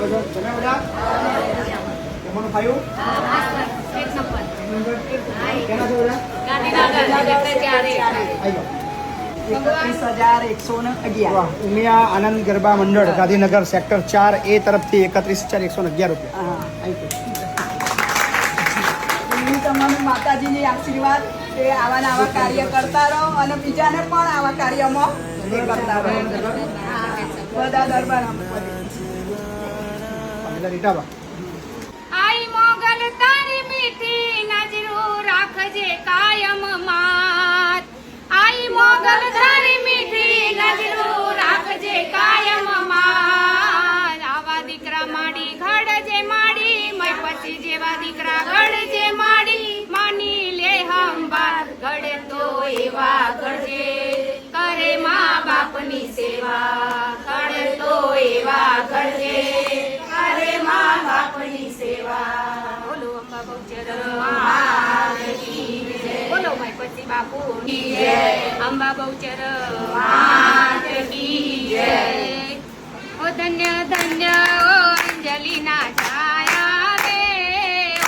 તમે બધા જમવાનું ખાયું? કેના છો બધા? ઉમિયા આનંદ ગરબા મંડળ ગાંધીનગર સેક્ટર 4A તરફથી 31,111 રૂપિયા. તમામ માતાજીની આશીર્વાદ કે આવા આવા કાર્ય કરતા રહો અને બીજાને પણ આવા કાર્યમાં કરતા રહો. બધા દરબાર રીટાબા આઈ મોગલ તારી મીઠી નજરો રાખજે કાયમ માત. આઈ મોગલ તારી મીઠી નજરો રાખજે કાયમ માત. આવા દીકરા માડી ઘડજે માડી મય પછી જેવા દીકરા ઘડજે માડી માની લે હંબાર ઘડે તો એવા ઘડજે કરે મા બાપની સેવા. ઘડે તો એવા ઘડજે કરે મા બાપની સેવા. બોલો અંબા બહુચર માત કી જય. બોલો માયપતિ બાપુની જય. અંબા બહુચર માત કી જય. ઓ ધન્ય ધન્ય ઓ અંજલિના છાયા રે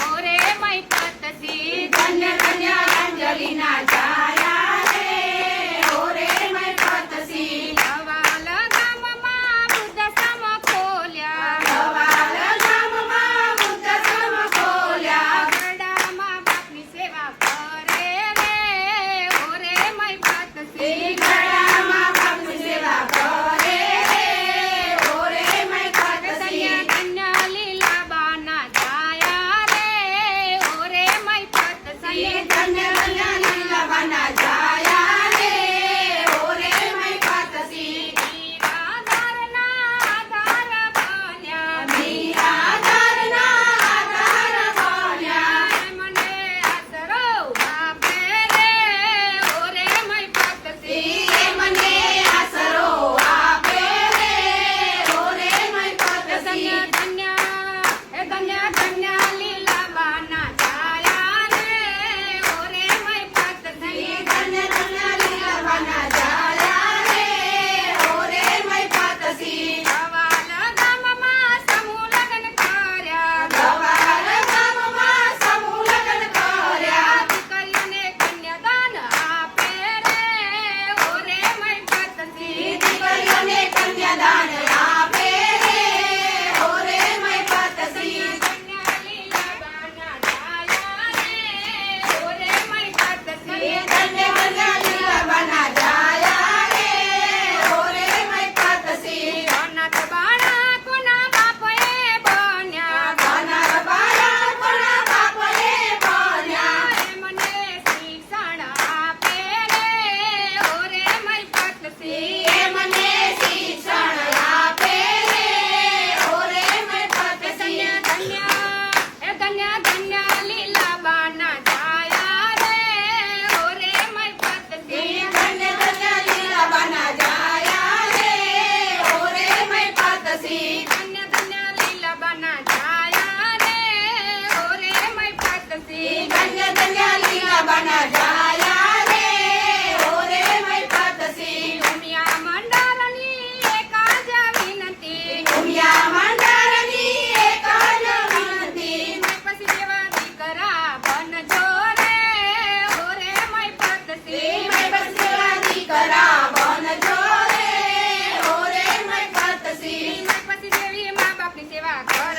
ઓ રે માયપતસી. ધન્ય ધન્ય અંજલિના છાયા રે ઓ રે માયપતસી. ગવાલ ગામમાં બુદ્ધ સમ ખોલ્યા. ગવાલ ગામમાં બુદ્ધ સમ ખોલ્યા. ગરડામાં બાપની સેવા કરે રે ઓ રે માયપતસી. ગરડામાં બાપની સેવા કરે રે ઓ રે માયપતસી. ધન્ય લીલા બાના છાયા રે ઓ રે માયપતસી. ધન્ય ધન્ય લીલા બાના છાયા રે ઓ રે માયપતસી. મીરાધારના આધાર બન્યા. મીરાધારના આધાર બન્યા. મને આસરો આપે રે ઓ રે માયપતસી. મને આસરો આપે રે ઓ રે માયપતસી. ધન્ય ધન્ય ધન્ય લીલા બાના છાયા રે ઓ રે માયપતસી. ધન્ય ધન્ય લીલા બાના છાયા રે ઓ રે માયપતસી. ગવાલ ગામમાં સમૂહ લગ્ન કર્યા. ગવાલ ગામમાં સમૂહ લગ્ન કર્યા. દીકરીઓને કન્યાદાન આપે રે ઓ રે માયપતસી. દીકરીઓને કન્યાદાન આપે રે ઓ રે માયપતસી. ધન્ય લીલા બાના છાયા રે ઓ રે માયપતસી. ધન્ય ધન્ય લીલા બાના છાયા રે ઓ રે માયપતસી. અનાથ બાળકોના બાપએ બન્યા. અનાથ બાળકોના બાપએ બન્યા. મને શિક્ષણ આપે રે ઓ રે માયપતસી. મને શિક્ષણ આપે રે ઓ રે માયપતસી. ધન્ય ધન્ય ધન્ય લીલા બાના છાયા રે ઓ રે માયપતસી. ધન્ય ધન્ય લીલા બાના છાયા રે ઓ રે માયપતસી. ધન્ય ધન્ય લીલા બાના છાયા રે ઓ રે માયપતસી. ધન્ય ધન્ય લીલા બાના છાયા રે ઓ રે માયપતસી. ઉમિયા મંડળની એક જ વિનંતી. ઉમિયા મંડળની એક જ વિનંતી. પછી જેવા દીકરા બનજો રે ઓ રે માયપતસી. પછી જેવા દીકરા બનજો રે ઓ રે માયપતસી. પછી જેવી મા બાપની સેવા કર